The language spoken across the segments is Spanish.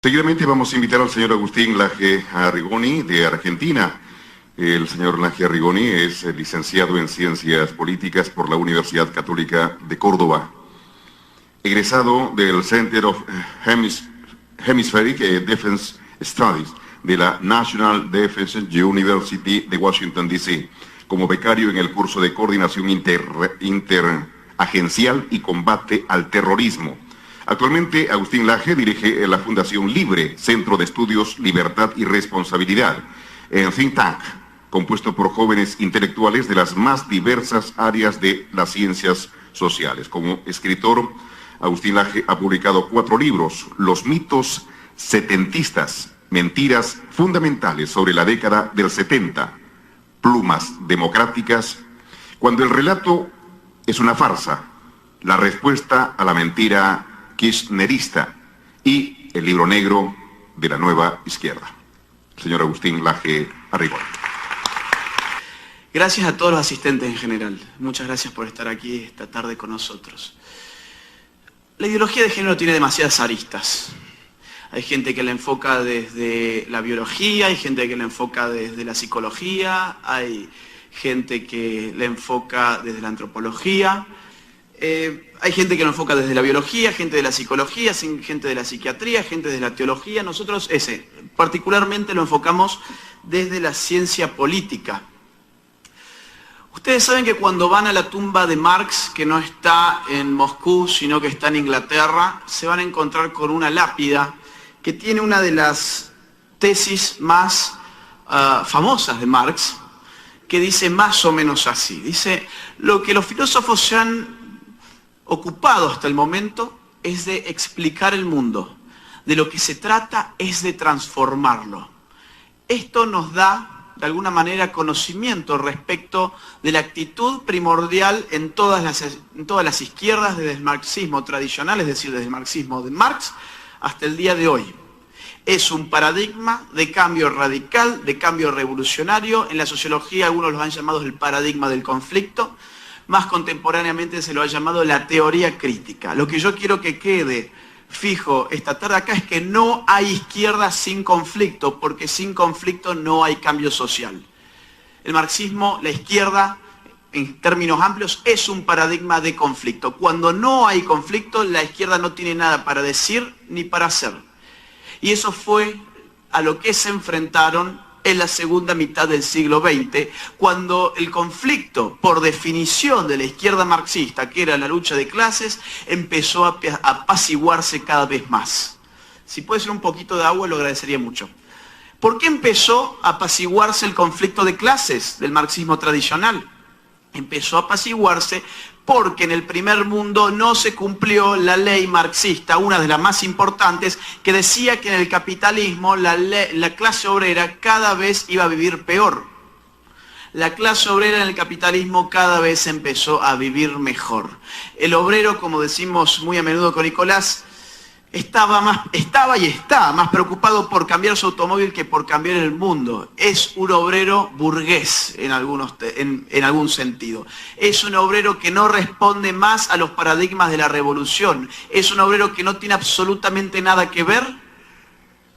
Seguidamente vamos a invitar al señor Agustín Laje Arrigoni, de Argentina. El señor Laje Arrigoni es licenciado en Ciencias Políticas por la Universidad Católica de Córdoba. Egresado del Center of Hemispheric Defense Studies de la National Defense University de Washington, D.C., como becario en el curso de Coordinación Interagencial y Combate al Terrorismo. Actualmente, Agustín Laje dirige la Fundación Libre, Centro de Estudios, Libertad y Responsabilidad, en think tank, compuesto por jóvenes intelectuales de las más diversas áreas de las ciencias sociales. Como escritor, Agustín Laje ha publicado 4 libros: Los mitos setentistas, mentiras fundamentales sobre la década del 70, Plumas democráticas, Cuando el relato es una farsa, la respuesta a la mentira kirchnerista, y el libro negro de la nueva izquierda. Señor Agustín Laje Arrigoni. Gracias a todos los asistentes en general. Muchas gracias por estar aquí esta tarde con nosotros. La ideología de género tiene demasiadas aristas. Hay gente que la enfoca desde la biología, hay gente que la enfoca desde la psicología, hay gente que la enfoca desde la antropología, hay gente que lo enfoca desde la biología, gente de la psicología, gente de la psiquiatría, gente de la teología. Nosotros particularmente lo enfocamos desde la ciencia política. Ustedes saben que cuando van a la tumba de Marx, que no está en Moscú, sino que está en Inglaterra, se van a encontrar con una lápida que tiene una de las tesis más famosas de Marx, que dice más o menos así. Dice: lo que los filósofos se han ocupado hasta el momento es de explicar el mundo. De lo que se trata es de transformarlo. Esto nos da, de alguna manera, conocimiento respecto de la actitud primordial en todas las izquierdas desde el marxismo tradicional, es decir, desde el marxismo de Marx hasta el día de hoy. Es un paradigma de cambio radical, de cambio revolucionario. En la sociología algunos lo han llamado el paradigma del conflicto. Más contemporáneamente se lo ha llamado la teoría crítica. Lo que yo quiero que quede fijo esta tarde acá es que no hay izquierda sin conflicto, porque sin conflicto no hay cambio social. El marxismo, la izquierda, en términos amplios, es un paradigma de conflicto. Cuando no hay conflicto, la izquierda no tiene nada para decir ni para hacer. Y eso fue a lo que se enfrentaron en la segunda mitad del siglo XX, cuando el conflicto, por definición de la izquierda marxista, que era la lucha de clases, empezó a apaciguarse cada vez más. Si puede ser un poquito de agua, lo agradecería mucho. ¿Por qué empezó a apaciguarse el conflicto de clases del marxismo tradicional? Empezó a apaciguarse porque en el primer mundo no se cumplió la ley marxista, una de las más importantes, que decía que en el capitalismo la clase obrera cada vez iba a vivir peor. La clase obrera en el capitalismo cada vez empezó a vivir mejor. El obrero, como decimos muy a menudo con Nicolás, estaba y está más preocupado por cambiar su automóvil que por cambiar el mundo. Es un obrero burgués en algún sentido. Es un obrero que no responde más a los paradigmas de la revolución. Es un obrero que no tiene absolutamente nada que ver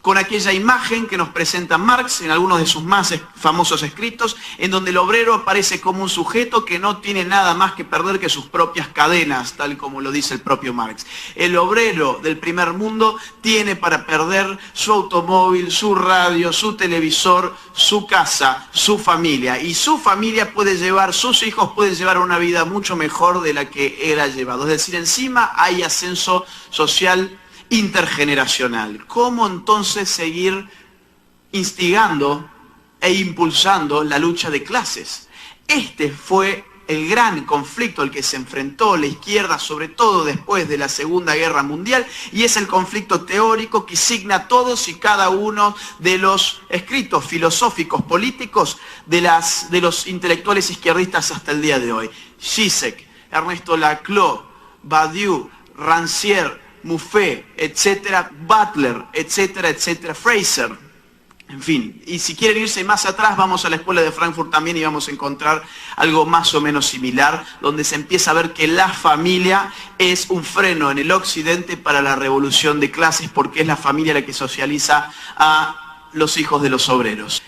con aquella imagen que nos presenta Marx en algunos de sus más famosos escritos, en donde el obrero aparece como un sujeto que no tiene nada más que perder que sus propias cadenas, tal como lo dice el propio Marx. El obrero del primer mundo tiene para perder su automóvil, su radio, su televisor, su casa, su familia. Y su familia sus hijos pueden llevar una vida mucho mejor de la que él ha llevado. Es decir, encima hay ascenso social intergeneracional. ¿Cómo entonces seguir instigando e impulsando la lucha de clases? Este fue el gran conflicto al que se enfrentó la izquierda, sobre todo después de la Segunda Guerra Mundial, y es el conflicto teórico que signa todos y cada uno de los escritos filosóficos políticos de los intelectuales izquierdistas hasta el día de hoy. Zizek, Ernesto Laclau, Badiou, Rancière, Mouffe, etcétera, Butler, etcétera, etcétera, Fraser. En fin, y si quieren irse más atrás, vamos a la escuela de Frankfurt también y vamos a encontrar algo más o menos similar, donde se empieza a ver que la familia es un freno en el occidente para la revolución de clases, porque es la familia la que socializa a los hijos de los obreros.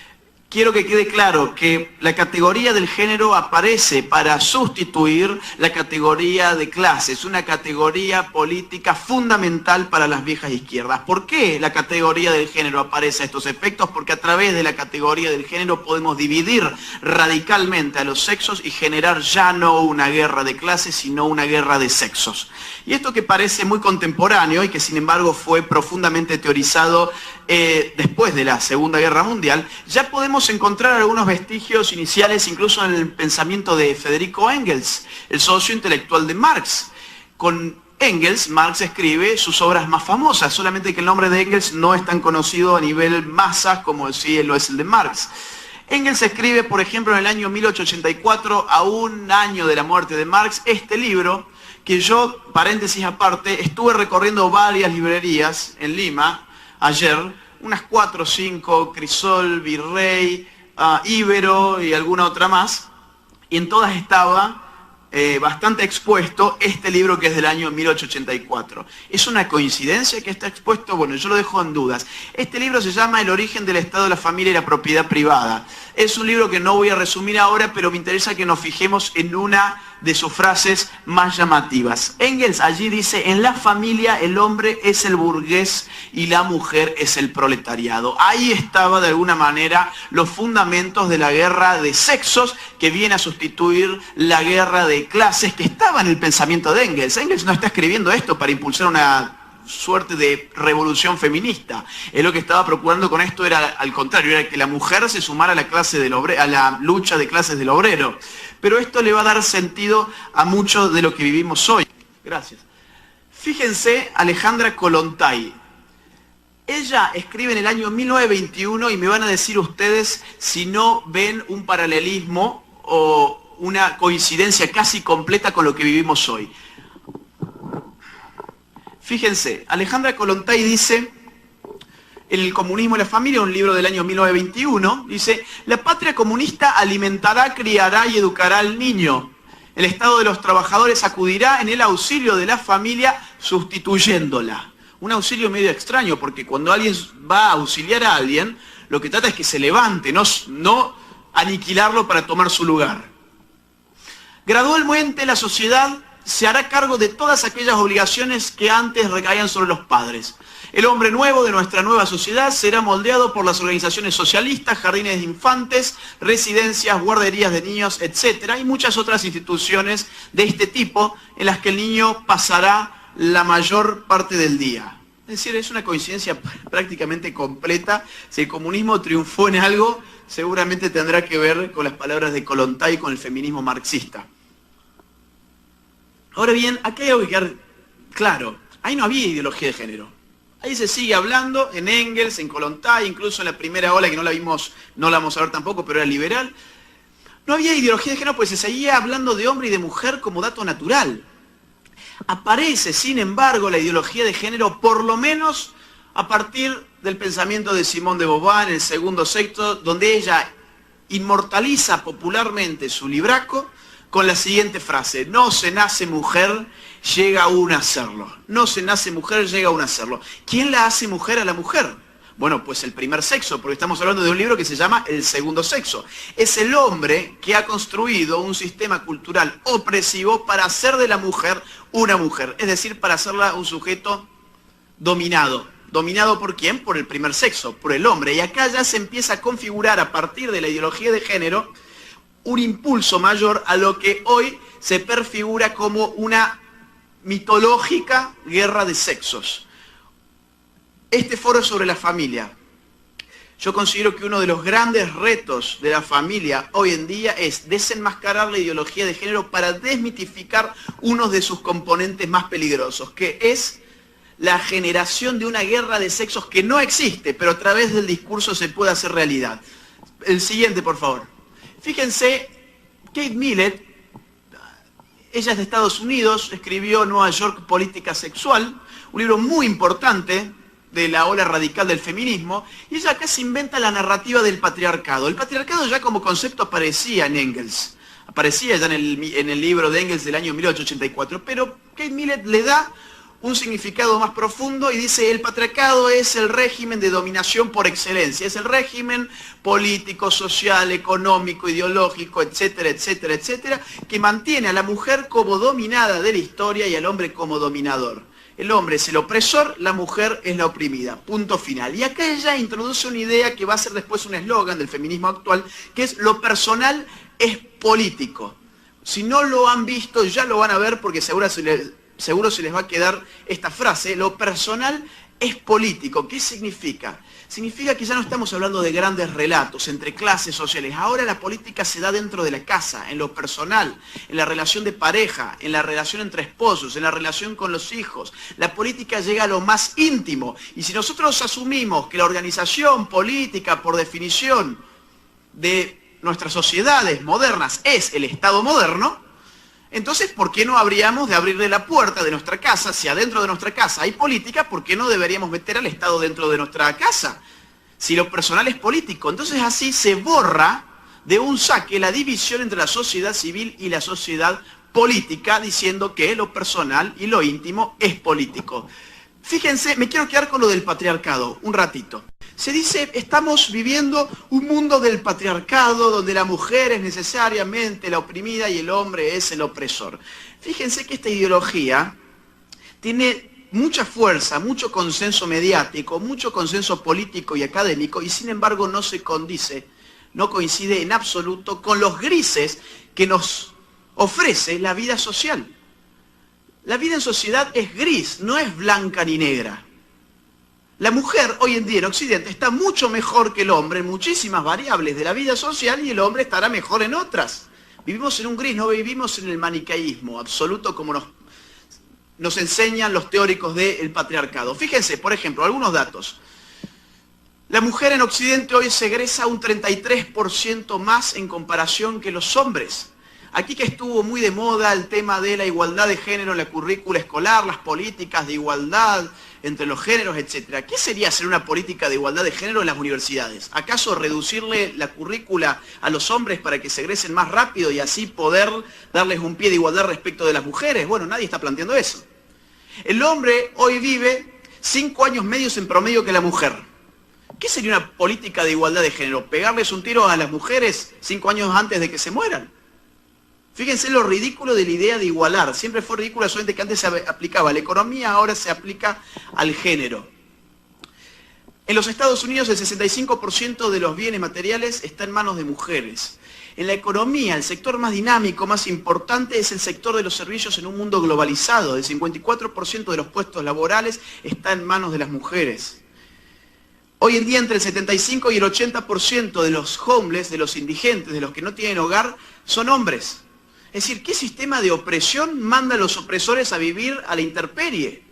Quiero que quede claro que la categoría del género aparece para sustituir la categoría de clases, una categoría política fundamental para las viejas izquierdas. ¿Por qué la categoría del género aparece a estos efectos? Porque a través de la categoría del género podemos dividir radicalmente a los sexos y generar ya no una guerra de clases, sino una guerra de sexos. Y esto que parece muy contemporáneo y que sin embargo fue profundamente teorizado después de la Segunda Guerra Mundial, ya podemos encontrar algunos vestigios iniciales incluso en el pensamiento de Federico Engels, el socio intelectual de Marx. Con Engels, Marx escribe sus obras más famosas, solamente que el nombre de Engels no es tan conocido a nivel masas como sí lo es el de Marx. Engels escribe, por ejemplo, en el año 1884, a un año de la muerte de Marx, este libro, que yo, paréntesis aparte, estuve recorriendo varias librerías en Lima ayer, unas 4 o 5, Crisol, Virrey, Ibero y alguna otra más, y en todas estaba bastante expuesto este libro que es del año 1884. ¿Es una coincidencia que está expuesto? Bueno, yo lo dejo en dudas. Este libro se llama El origen del Estado, la familia y la propiedad privada. Es un libro que no voy a resumir ahora, pero me interesa que nos fijemos en una de sus frases más llamativas. Engels allí dice: en la familia el hombre es el burgués y la mujer es el proletariado. Ahí estaba de alguna manera los fundamentos de la guerra de sexos que viene a sustituir la guerra de clases que estaba en el pensamiento de Engels. Engels no está escribiendo esto para impulsar una suerte de revolución feminista. Él lo que estaba procurando con esto era al contrario, era que la mujer se sumara a la clase del a la lucha de clases del obrero. Pero esto le va a dar sentido a mucho de lo que vivimos hoy. Gracias. Fíjense, Alejandra Kollontai. Ella escribe en el año 1921 y me van a decir ustedes si no ven un paralelismo o una coincidencia casi completa con lo que vivimos hoy. Fíjense, Alejandra Kollontai dice, en El comunismo y la familia, un libro del año 1921, dice: la patria comunista alimentará, criará y educará al niño. El Estado de los trabajadores acudirá en el auxilio de la familia sustituyéndola. Un auxilio medio extraño, porque cuando alguien va a auxiliar a alguien, lo que trata es que se levante, no aniquilarlo para tomar su lugar. Gradualmente la sociedad se hará cargo de todas aquellas obligaciones que antes recaían sobre los padres. El hombre nuevo de nuestra nueva sociedad será moldeado por las organizaciones socialistas, jardines de infantes, residencias, guarderías de niños, etc. y muchas otras instituciones de este tipo en las que el niño pasará la mayor parte del día. Es decir, es una coincidencia prácticamente completa. Si el comunismo triunfó en algo, seguramente tendrá que ver con las palabras de Kollontai y con el feminismo marxista. Ahora bien, aquí hay algo que quedar claro. Ahí no había ideología de género. Ahí se sigue hablando en Engels, en Kollontai, incluso en la primera ola, que no la vamos a ver tampoco, pero era liberal. No había ideología de género, pues se seguía hablando de hombre y de mujer como dato natural. Aparece, sin embargo, la ideología de género, por lo menos a partir del pensamiento de Simone de Beauvoir en el segundo sexo, donde ella inmortaliza popularmente su libraco con la siguiente frase: no se nace mujer, llega uno a hacerlo. No se nace mujer, llega uno a hacerlo. ¿Quién la hace mujer a la mujer? Bueno, pues el primer sexo, porque estamos hablando de un libro que se llama El segundo sexo. Es el hombre que ha construido un sistema cultural opresivo para hacer de la mujer una mujer, es decir, para hacerla un sujeto dominado. ¿Dominado por quién? Por el primer sexo, por el hombre. Y acá ya se empieza a configurar a partir de la ideología de género un impulso mayor a lo que hoy se perfigura como una mitológica guerra de sexos. Este foro sobre la familia. Yo considero que uno de los grandes retos de la familia hoy en día es desenmascarar la ideología de género para desmitificar uno de sus componentes más peligrosos, que es la generación de una guerra de sexos que no existe, pero a través del discurso se puede hacer realidad. El siguiente, por favor. Fíjense, Kate Millett, ella es de Estados Unidos, escribió Nueva York, Política Sexual, un libro muy importante de la ola radical del feminismo, y ella acá se inventa la narrativa del patriarcado. El patriarcado ya como concepto aparecía en Engels, aparecía ya en el libro de Engels del año 1884, pero Kate Millett le da un significado más profundo y dice: el patriarcado es el régimen de dominación por excelencia, es el régimen político, social, económico, ideológico, etcétera, etcétera, etcétera, que mantiene a la mujer como dominada de la historia y al hombre como dominador. El hombre es el opresor, la mujer es la oprimida. Punto final. Y acá ella introduce una idea que va a ser después un eslogan del feminismo actual, que es: lo personal es político. Si no lo han visto, ya lo van a ver, porque seguro se les va a quedar esta frase: lo personal es político. ¿Qué significa? Significa que ya no estamos hablando de grandes relatos entre clases sociales. Ahora la política se da dentro de la casa, en lo personal, en la relación de pareja, en la relación entre esposos, en la relación con los hijos. La política llega a lo más íntimo. Y si nosotros asumimos que la organización política, por definición de nuestras sociedades modernas, es el Estado moderno, entonces, ¿por qué no habríamos de abrirle la puerta de nuestra casa? Si adentro de nuestra casa hay política, ¿por qué no deberíamos meter al Estado dentro de nuestra casa? Si lo personal es político. Entonces así se borra de un saque la división entre la sociedad civil y la sociedad política, diciendo que lo personal y lo íntimo es político. Fíjense, me quiero quedar con lo del patriarcado un ratito. Se dice: estamos viviendo un mundo del patriarcado donde la mujer es necesariamente la oprimida y el hombre es el opresor. Fíjense que esta ideología tiene mucha fuerza, mucho consenso mediático, mucho consenso político y académico, y sin embargo no se condice, no coincide en absoluto con los grises que nos ofrece la vida social. La vida en sociedad es gris, no es blanca ni negra. La mujer hoy en día en Occidente está mucho mejor que el hombre en muchísimas variables de la vida social, y el hombre estará mejor en otras. Vivimos en un gris, no vivimos en el maniqueísmo absoluto como nos enseñan los teóricos del patriarcado. Fíjense, por ejemplo, algunos datos. La mujer en Occidente hoy se egresa un 33% más en comparación que los hombres. Aquí que estuvo muy de moda el tema de la igualdad de género en la currícula escolar, las políticas de igualdad entre los géneros, etc. ¿Qué sería hacer una política de igualdad de género en las universidades? ¿Acaso reducirle la currícula a los hombres para que se egresen más rápido y así poder darles un pie de igualdad respecto de las mujeres? Bueno, nadie está planteando eso. El hombre hoy vive 5 años medios en promedio que la mujer. ¿Qué sería una política de igualdad de género? ¿Pegarles un tiro a las mujeres 5 años antes de que se mueran? Fíjense lo ridículo de la idea de igualar. Siempre fue ridículo, solamente que antes se aplicaba a la economía, ahora se aplica al género. En los Estados Unidos el 65% de los bienes materiales está en manos de mujeres. En la economía, el sector más dinámico, más importante, es el sector de los servicios en un mundo globalizado. El 54% de los puestos laborales está en manos de las mujeres. Hoy en día entre el 75 y el 80% de los homeless, de los indigentes, de los que no tienen hogar, son hombres. Es decir, ¿qué sistema de opresión manda a los opresores a vivir a la intemperie?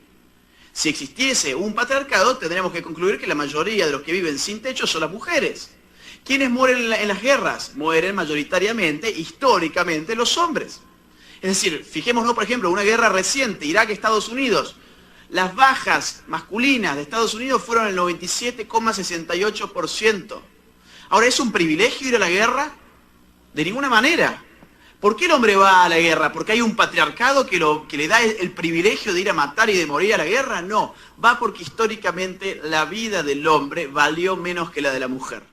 Si existiese un patriarcado, tendríamos que concluir que la mayoría de los que viven sin techo son las mujeres. ¿Quiénes mueren en las guerras? Mueren mayoritariamente, históricamente, los hombres. Es decir, fijémonos, por ejemplo, una guerra reciente, Irak-Estados Unidos. Las bajas masculinas de Estados Unidos fueron el 97,68%. Ahora, ¿es un privilegio ir a la guerra? De ninguna manera. ¿Por qué el hombre va a la guerra? ¿Porque hay un patriarcado que le da el privilegio de ir a matar y de morir a la guerra? No, va porque históricamente la vida del hombre valió menos que la de la mujer.